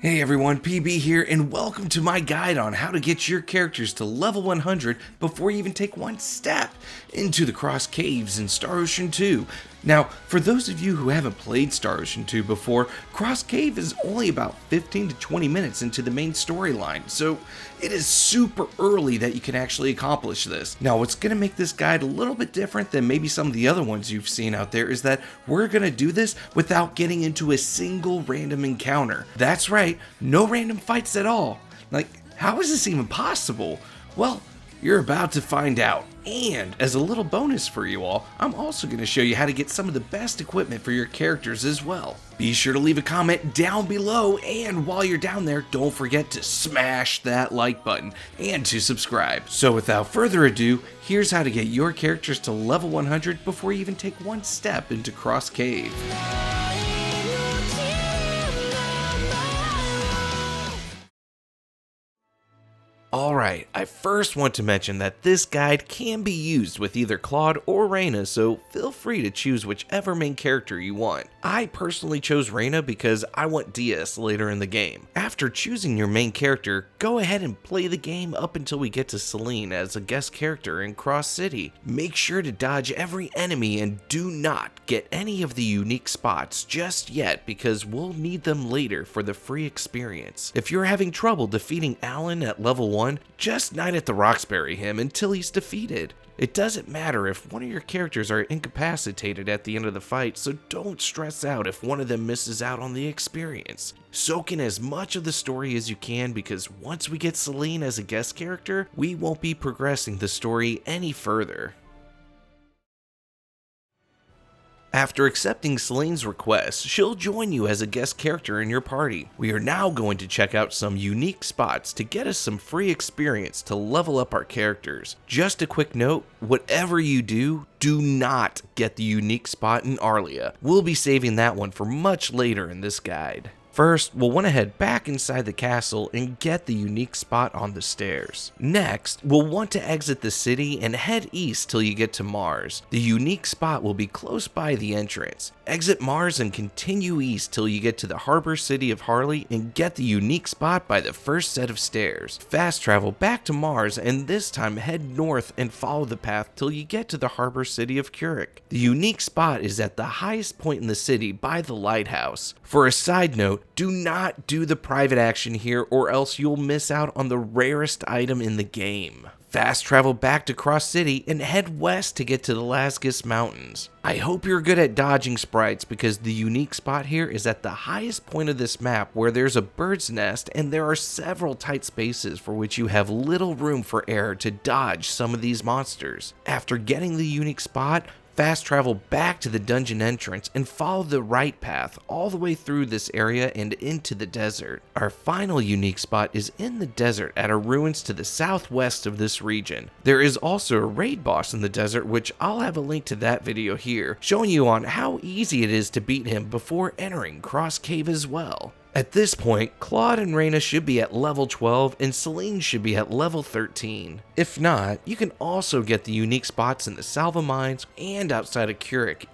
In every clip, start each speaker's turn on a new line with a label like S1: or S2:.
S1: Hey everyone, PB here, and welcome to my guide on how to get your characters to level 100 before you even take one step into the Krosse Caves in Star Ocean 2. Now, for those of you who haven't played Star Ocean 2 before, Krosse Cave is only about 15 to 20 minutes into the main storyline, so it is super early that you can actually accomplish this. Now, what's going to make this guide a little bit different than maybe some of the other ones you've seen out there is that we're going to do this without getting into a single random encounter. That's right, no random fights at all. Like, how is this even possible? Well, you're about to find out. And as a little bonus for you all, I'm also going to show you how to get some of the best equipment for your characters as well. Be sure to leave a comment down below, and while you're down there, don't forget to smash that like button and to subscribe. So without further ado, here's how to get your characters to level 100 before you even take one step into Krosse Cave. Alright, I first want to mention that this guide can be used with either Claude or Reyna, so feel free to choose whichever main character you want. I personally chose Reyna because I want DS later in the game. After choosing your main character, go ahead and play the game up until we get to Celine as a guest character in Krosse City. Make sure to dodge every enemy and do not get any of the unique spots just yet because we'll need them later for the free experience. If you're having trouble defeating Alan at level 1, just Knight at the Roxbury him until he's defeated. It doesn't matter if one of your characters are incapacitated at the end of the fight, so don't stress out if one of them misses out on the experience. Soak in as much of the story as you can because once we get Celine as a guest character, we won't be progressing the story any further. After accepting Celine's request, she'll join you as a guest character in your party. We are now going to check out some unique spots to get us some free experience to level up our characters. Just a quick note, whatever you do, do not get the unique spot in Arlia. We'll be saving that one for much later in this guide. First, we'll want to head back inside the castle and get the unique spot on the stairs. Next, we'll want to exit the city and head east till you get to Mars. The unique spot will be close by the entrance. Exit Mars and continue east till you get to the harbor city of Harley and get the unique spot by the first set of stairs. Fast travel back to Mars and this time head north and follow the path till you get to the harbor city of Curik. The unique spot is at the highest point in the city by the lighthouse. For a side note, do not do the private action here or else you'll miss out on the rarest item in the game. Fast travel back to Krosse City and head west to get to the Lasgus Mountains. I hope you're good at dodging sprites because the unique spot here is at the highest point of this map where there's a bird's nest and there are several tight spaces for which you have little room for error to dodge some of these monsters. After getting the unique spot, fast travel back to the dungeon entrance and follow the right path all the way through this area and into the desert. Our final unique spot is in the desert at a ruins to the southwest of this region. There is also a raid boss in the desert, which I'll have a link to that video here, showing you on how easy it is to beat him before entering Krosse Cave as well. At this point, Claude and Reyna should be at level 12 and Celine should be at level 13. If not, you can also get the unique spots in the Salva Mines and outside of Curik.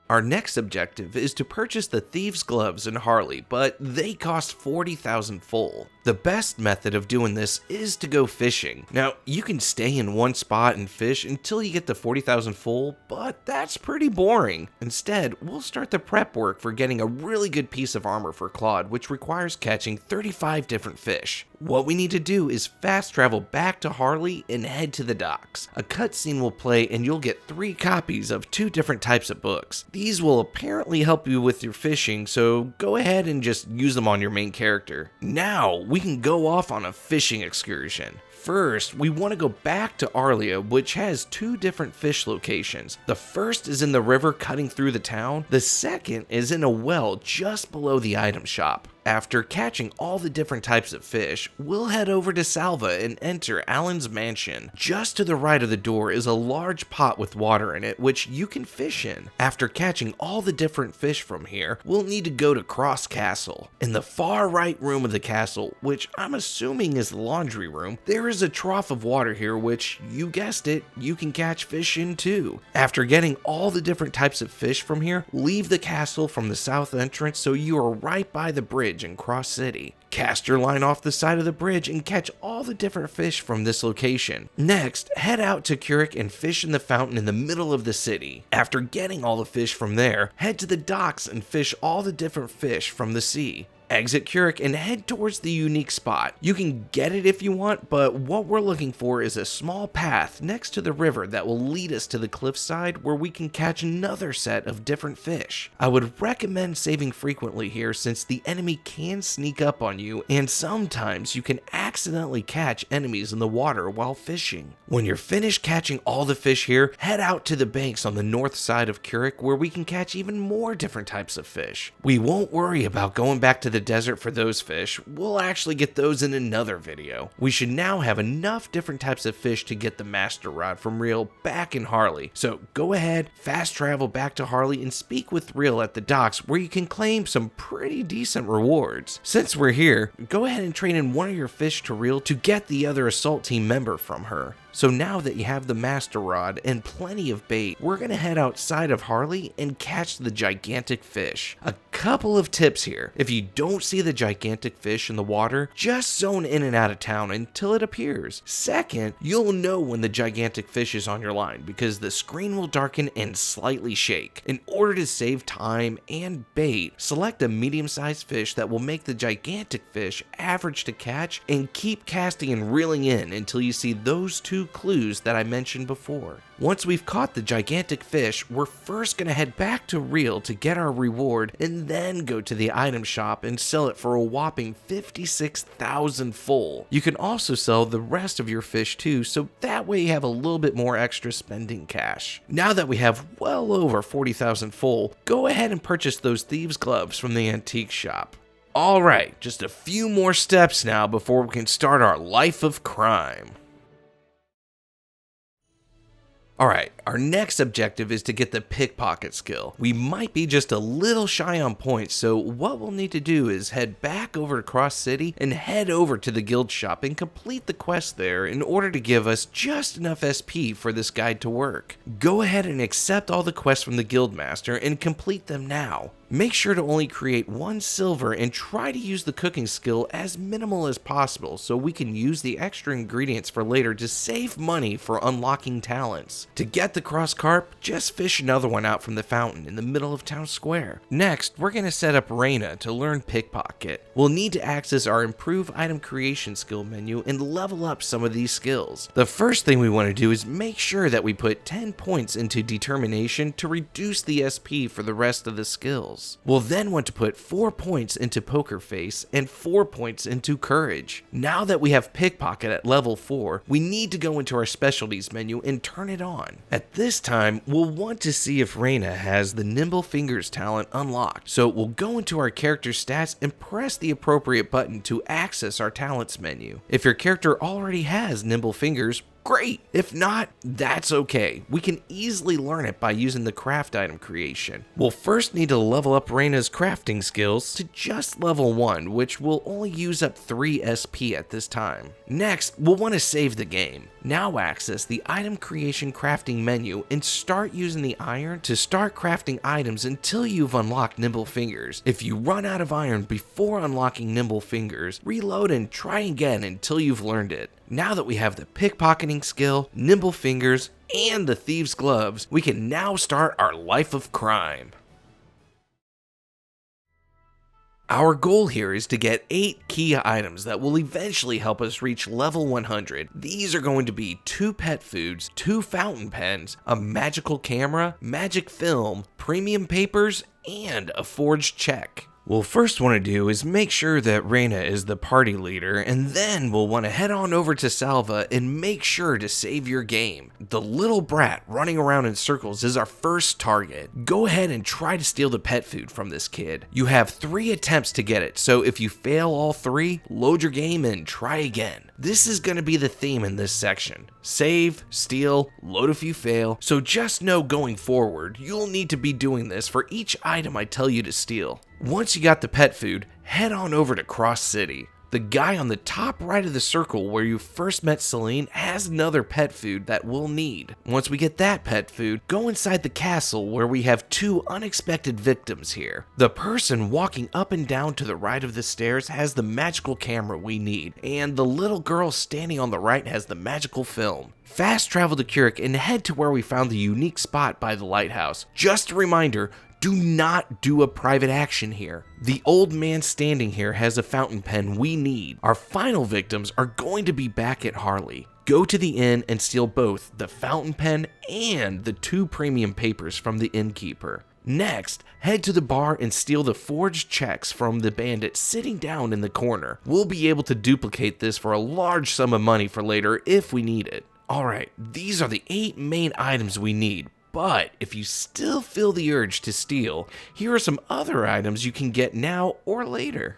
S1: Our next objective is to purchase the Thieves' Gloves in Harley, but they cost 40,000 full. The best method of doing this is to go fishing. Now, you can stay in one spot and fish until you get the 40,000 full, but that's pretty boring. Instead, we'll start the prep work for getting a really good piece of armor for Claude, which requires catching 35 different fish. What we need to do is fast travel back to Harley and head to the docks. A cutscene will play and you'll get 3 copies of 2 different types of books. These will apparently help you with your fishing, so go ahead and just use them on your main character. Now, we can go off on a fishing excursion. First, we want to go back to Arlia, which has 2 different fish locations. The first is in the river cutting through the town. The second is in a well just below the item shop. After catching all the different types of fish, we'll head over to Salva and enter Alan's mansion. Just to the right of the door is a large pot with water in it, which you can fish in. After catching all the different fish from here, we'll need to go to Krosse Castle. In the far right room of the castle, which I'm assuming is the laundry room, there is a trough of water here, which, you guessed it, you can catch fish in too. After getting all the different types of fish from here, leave the castle from the south entrance so you are right by the bridge in Krosse City. Cast your line off the side of the bridge and catch all the different fish from this location. Next, head out to Kurok and fish in the fountain in the middle of the city. After getting all the fish from there, head to the docks and fish all the different fish from the sea. Exit Kurok and head towards the unique spot. You can get it if you want, but what we're looking for is a small path next to the river that will lead us to the cliffside where we can catch another set of different fish. I would recommend saving frequently here since the enemy can sneak up on you and sometimes you can accidentally catch enemies in the water while fishing. When you're finished catching all the fish here, head out to the banks on the north side of Kurok where we can catch even more different types of fish. We won't worry about going back to the desert for those fish, we'll actually get those in another video. We should now have enough different types of fish to get the master rod from Real back in Harley. So go ahead, fast travel back to Harley and speak with Real at the docks where you can claim some pretty decent rewards. Since we're here, go ahead and trade in one of your fish to Real to get the other assault team member from her. So now that you have the master rod and plenty of bait, we're gonna head outside of Harley and catch the gigantic fish. A couple of tips here. If you don't see the gigantic fish in the water, just zone in and out of town until it appears. Second, you'll know when the gigantic fish is on your line because the screen will darken and slightly shake. In order to save time and bait, select a medium-sized fish that will make the gigantic fish average to catch and keep casting and reeling in until you see those two clues that I mentioned before. Once we've caught the gigantic fish, we're first going to head back to Real to get our reward and then go to the item shop and sell it for a whopping 56,000 full. You can also sell the rest of your fish too, so that way you have a little bit more extra spending cash. Now that we have well over 40,000 full, go ahead and purchase those thieves' gloves from the antique shop. Alright, just a few more steps now before we can start our life of crime. Alright, our next objective is to get the Pickpocket skill. We might be just a little shy on points, so what we'll need to do is head back over to Krosse City and head over to the guild shop and complete the quest there in order to give us just enough SP for this guide to work. Go ahead and accept all the quests from the guild master and complete them now. Make sure to only create 1 silver and try to use the cooking skill as minimal as possible so we can use the extra ingredients for later to save money for unlocking talents. To get the cross carp, just fish another one out from the fountain in the middle of town square. Next, we're going to set up Reina to learn Pickpocket. We'll need to access our improve item creation skill menu and level up some of these skills. The first thing we want to do is make sure that we put 10 points into determination to reduce the SP for the rest of the skills. We'll then want to put 4 points into Poker Face and 4 points into Courage. Now that we have Pickpocket at level 4, we need to go into our specialties menu and turn it on. At this time, we'll want to see if Reina has the Nimble Fingers talent unlocked. So we'll go into our character stats and press the appropriate button to access our talents menu. If your character already has Nimble Fingers, great! If not, that's okay. We can easily learn it by using the craft item creation. We'll first need to level up Reina's crafting skills to just level 1, which will only use up 3 SP at this time. Next, we'll want to save the game. Now access the item creation crafting menu and start using the iron to start crafting items until you've unlocked Nimble Fingers. If you run out of iron before unlocking Nimble Fingers, reload and try again until you've learned it. Now that we have the pickpocketing skill, Nimble Fingers, and the Thieves' Gloves, we can now start our life of crime. Our goal here is to get 8 key items that will eventually help us reach level 100. These are going to be 2 pet foods, 2 fountain pens, a magical camera, magic film, premium papers, and a forged check. We'll first want to do is make sure that Reina is the party leader, and then we'll want to head on over to Salva and make sure to save your game. The little brat running around in circles is our first target. Go ahead and try to steal the pet food from this kid. You have 3 attempts to get it, so if you fail all 3, load your game and try again. This is going to be the theme in this section. Save, steal, load if you fail, so just know going forward, you'll need to be doing this for each item I tell you to steal. Once you got the pet food, head on over to Krosse City. The guy on the top right of the circle where you first met Celine has another pet food that we'll need. Once we get that pet food, go inside the castle where we have 2 unexpected victims here. The person walking up and down to the right of the stairs has the magical camera we need, and the little girl standing on the right has the magical film. Fast travel to Keurig and head to where we found the unique spot by the lighthouse. Just a reminder, do not do a private action here. The old man standing here has a fountain pen we need. Our final victims are going to be back at Harley. Go to the inn and steal both the fountain pen and the 2 premium papers from the innkeeper. Next, head to the bar and steal the forged checks from the bandit sitting down in the corner. We'll be able to duplicate this for a large sum of money for later if we need it. Alright, these are the 8 main items we need. But if you still feel the urge to steal, here are some other items you can get now or later.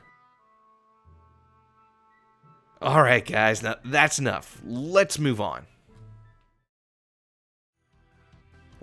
S1: Alright guys, now that's enough. Let's move on.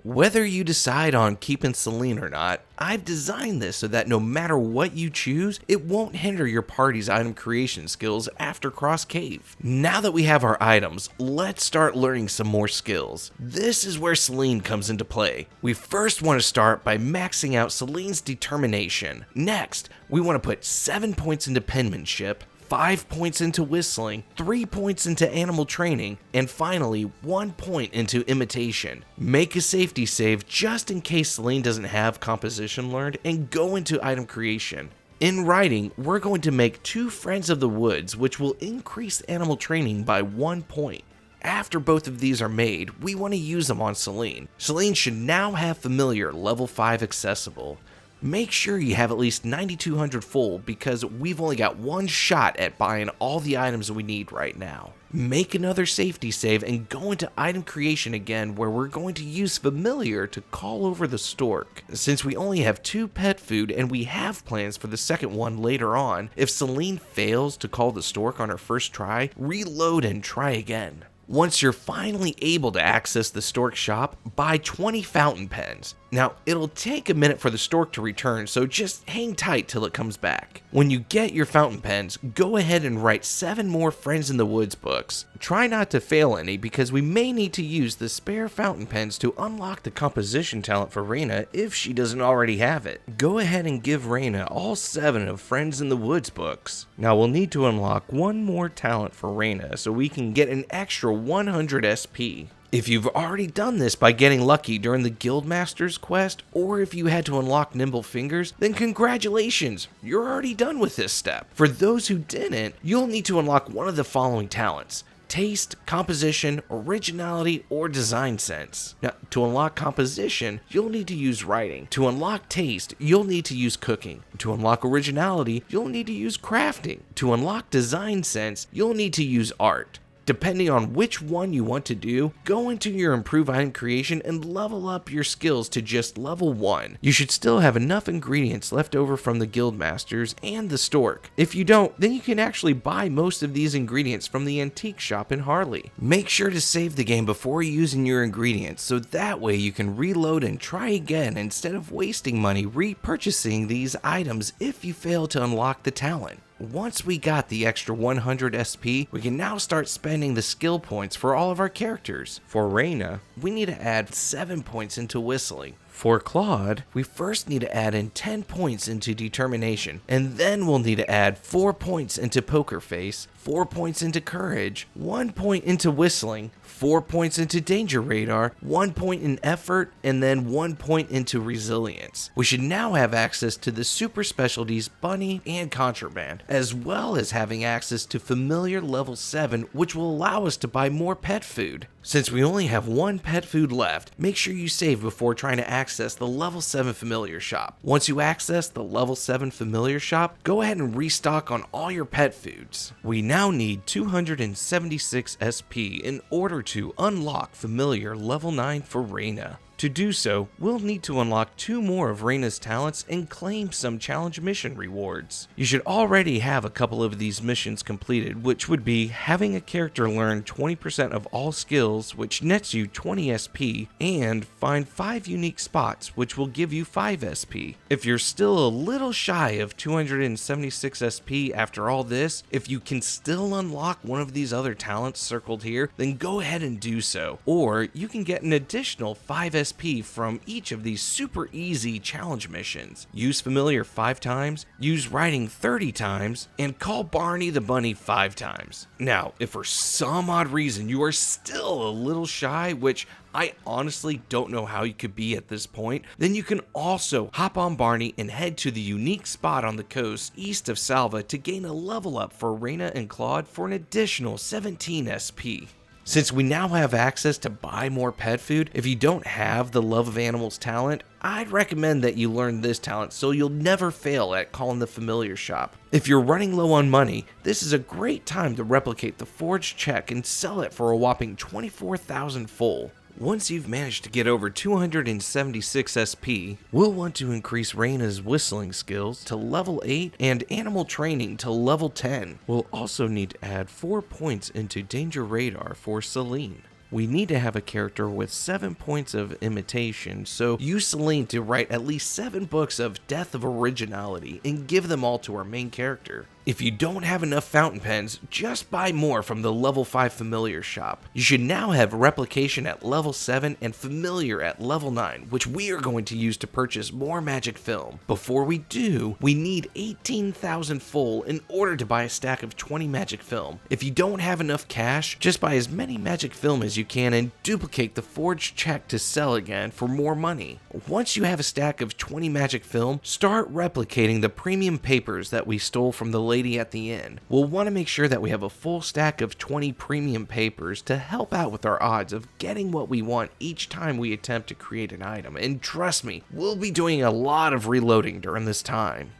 S1: Whether you decide on keeping Celine or not, I've designed this so that no matter what you choose, it won't hinder your party's item creation skills after Krosse Cave. Now that we have our items, let's start learning some more skills. This is where Celine comes into play. We first want to start by maxing out Celine's determination. Next, we want to put 7 points into penmanship, 5 points into whistling, 3 points into animal training, and finally 1 point into imitation. Make a safety save just in case Celine doesn't have composition learned and go into item creation. In writing, we're going to make 2 Friends of the Woods, which will increase animal training by 1 point. After both of these are made, we want to use them on Celine. Celine should now have Familiar level 5 accessible. Make sure you have at least 9200 full because we've only got 1 shot at buying all the items we need right now. Make another safety save and go into item creation again where we're going to use Familiar to call over the stork. Since we only have 2 pet food and we have plans for the second one later on, if Celine fails to call the stork on her first try, reload and try again. Once you're finally able to access the stork shop, buy 20 fountain pens. Now, it'll take a minute for the stork to return, so just hang tight till it comes back. When you get your fountain pens, go ahead and write 7 more Friends in the Woods books. Try not to fail any because we may need to use the spare fountain pens to unlock the composition talent for Reina if she doesn't already have it. Go ahead and give Reina all 7 of Friends in the Woods books. Now we'll need to unlock 1 more talent for Reina so we can get an extra 100 SP. If you've already done this by getting lucky during the Guildmaster's quest, or if you had to unlock Nimble Fingers, then congratulations, you're already done with this step. For those who didn't, you'll need to unlock one of the following talents: taste, composition, originality, or design sense. Now, to unlock composition, you'll need to use writing. To unlock taste, you'll need to use cooking. To unlock originality, you'll need to use crafting. To unlock design sense, you'll need to use art. Depending on which one you want to do, go into your improve item creation and level up your skills to just level 1. You should still have enough ingredients left over from the Guildmasters and the stork. If you don't, then you can actually buy most of these ingredients from the antique shop in Harley. Make sure to save the game before using your ingredients so that way you can reload and try again instead of wasting money repurchasing these items if you fail to unlock the talent. Once we got the extra 100 SP, we can now start spending the skill points for all of our characters. For Reina, we need to add 7 points into whistling. For Claude, we first need to add in 10 points into determination, and then we'll need to add 4 points into poker face, 4 points into courage, 1 point into whistling, 4 points into danger radar, 1 point in effort, and then 1 point into resilience. We should now have access to the super specialties Bunny and Contraband, as well as having access to Familiar level 7, which will allow us to buy more pet food. Since we only have 1 pet food left, make sure you save before trying to access the level 7 Familiar shop. Once you access the level 7 Familiar shop, go ahead and restock on all your pet foods. We now need 276 SP in order to unlock Familiar level 9 for Reina. To do so, we'll need to unlock 2 more of Reina's talents and claim some challenge mission rewards. You should already have a couple of these missions completed, which would be having a character learn 20% of all skills, which nets you 20 SP, and find 5 unique spots, which will give you 5 SP. If you're still a little shy of 276 SP after all this, if you can still unlock one of these other talents circled here, then go ahead and do so. Or you can get an additional 5 SP from each of these super easy challenge missions. Use Familiar 5 times, use Riding 30 times, and call Barney the Bunny 5 times. Now, if for some odd reason you are still a little shy, which I honestly don't know how you could be at this point, then you can also hop on Barney and head to the unique spot on the coast east of Salva to gain a level up for Reina and Claude for an additional 17 SP. Since we now have access to buy more pet food, if you don't have the Love of Animals talent, I'd recommend that you learn this talent so you'll never fail at calling the Familiar shop. If you're running low on money, this is a great time to replicate the forged check and sell it for a whopping 24,000 full. Once you've managed to get over 276 SP, we'll want to increase Reina's whistling skills to level 8 and animal training to level 10. We'll also need to add 4 points into danger radar for Celine. We need to have a character with 7 points of imitation, so use Celine to write at least 7 books of Death of Originality and give them all to our main character. If you don't have enough fountain pens, just buy more from the level 5 Familiar shop. You should now have Replication at level 7 and Familiar at level 9, which we are going to use to purchase more magic film. Before we do, we need 18,000 full in order to buy a stack of 20 magic film. If you don't have enough cash, just buy as many magic film as you can and duplicate the forged check to sell again for more money. Once you have a stack of 20 magic film, start replicating the premium papers that we stole from the lady at the inn. We'll want to make sure that we have a full stack of 20 premium papers to help out with our odds of getting what we want each time we attempt to create an item, and trust me, we'll be doing a lot of reloading during this time.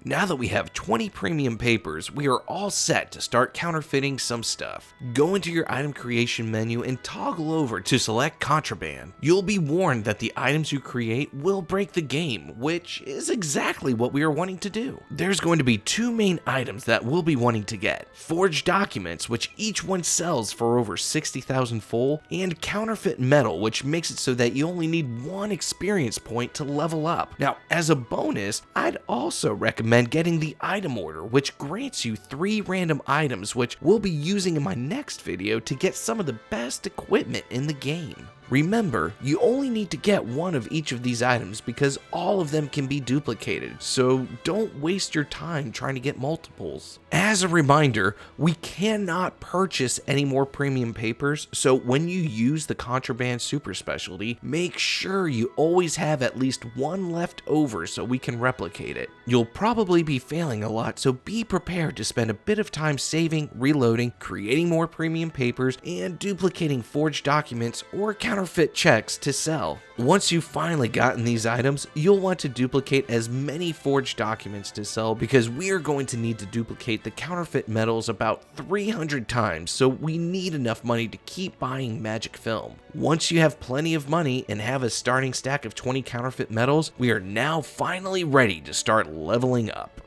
S1: Now that we have 20 premium papers, we are all set to start counterfeiting some stuff. Go into your item creation menu and toggle over to select Contraband. You'll be warned that the items you create will break the game, which is exactly what we are wanting to do. There's going to be 2 main items that we'll be wanting to get: forged documents, which each one sells for over 60,000 full, and counterfeit metal, which makes it so that you only need 1 experience point to level up. Now, as a bonus, I'd also recommend getting the item order, which grants you 3 random items, which we'll be using in my next video to get some of the best equipment in the game. Remember, you only need to get 1 of each of these items because all of them can be duplicated, so don't waste your time trying to get multiples. As a reminder, we cannot purchase any more premium papers, so when you use the Contraband super specialty, make sure you always have at least 1 left over so we can replicate it. You'll probably be failing a lot, so be prepared to spend a bit of time saving, reloading, creating more premium papers, and duplicating forged documents or counterfeit checks to sell. Once you've finally gotten these items, you'll want to duplicate as many forged documents to sell because we are going to need to duplicate the counterfeit metals about 300 times, so we need enough money to keep buying magic film. Once you have plenty of money and have a starting stack of 20 counterfeit metals, we are now finally ready to start leveling up.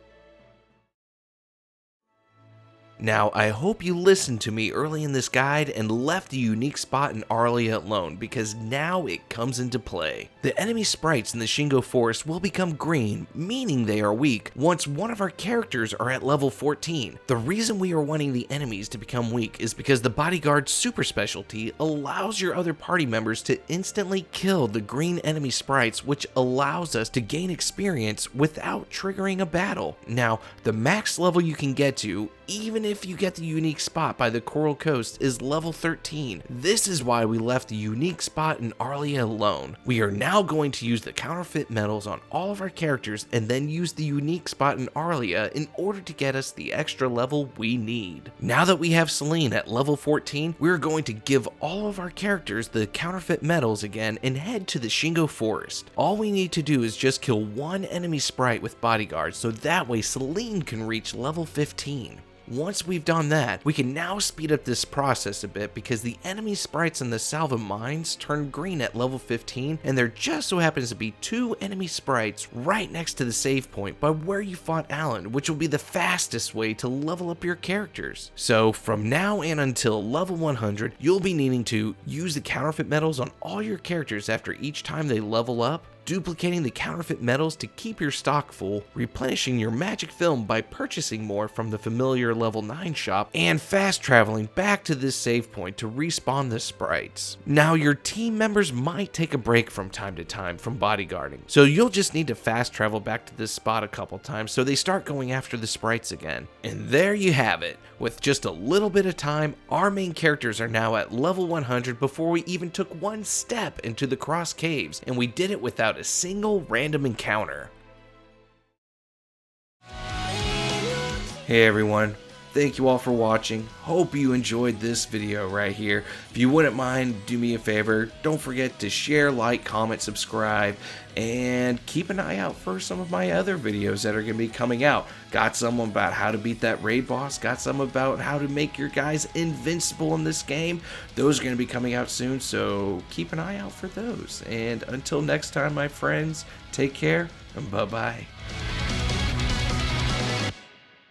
S1: Now, I hope you listened to me early in this guide and left the unique spot in Arlia alone, because now it comes into play. The enemy sprites in the Shingo Forest will become green, meaning they are weak, once one of our characters are at level 14. The reason we are wanting the enemies to become weak is because the Bodyguard super specialty allows your other party members to instantly kill the green enemy sprites, which allows us to gain experience without triggering a battle. Now, the max level you can get to, even if you get the unique spot by the Coral Coast, is level 13. This is why we left the unique spot in Arlia alone. We are now going to use the counterfeit metals on all of our characters and then use the unique spot in Arlia in order to get us the extra level we need. Now that we have Celine at level 14, we're going to give all of our characters the counterfeit metals again and head to the Shingo Forest. All we need to do is just kill 1 enemy sprite with Bodyguard, so that way Celine can reach level 15. Once we've done that, we can now speed up this process a bit because the enemy sprites in the Salva mines turn green at level 15, and there just so happens to be 2 enemy sprites right next to the save point by where you fought Alan, which will be the fastest way to level up your characters. So from now and until level 100, you'll be needing to use the counterfeit medals on all your characters after each time they level up, duplicating the counterfeit medals to keep your stock full, replenishing your magic film by purchasing more from the familiar level 9 shop, and fast traveling back to this save point to respawn the sprites. Now your team members might take a break from time to time from bodyguarding, so you'll just need to fast travel back to this spot a couple times so they start going after the sprites again. And there you have it. With just a little bit of time, our main characters are now at level 100 before we even took one step into the Krosse Caves, and we did it without a single random encounter. Hey everyone, thank you all for watching. Hope you enjoyed this video right here. If you wouldn't mind, do me a favor, don't forget to share, like, comment, subscribe, and keep an eye out for some of my other videos that are going to be coming out. Got some about how to beat that raid boss, got some about how to make your guys invincible in this game. Those are going to be coming out soon, so keep an eye out for those. And until next time, my friends, take care and bye-bye.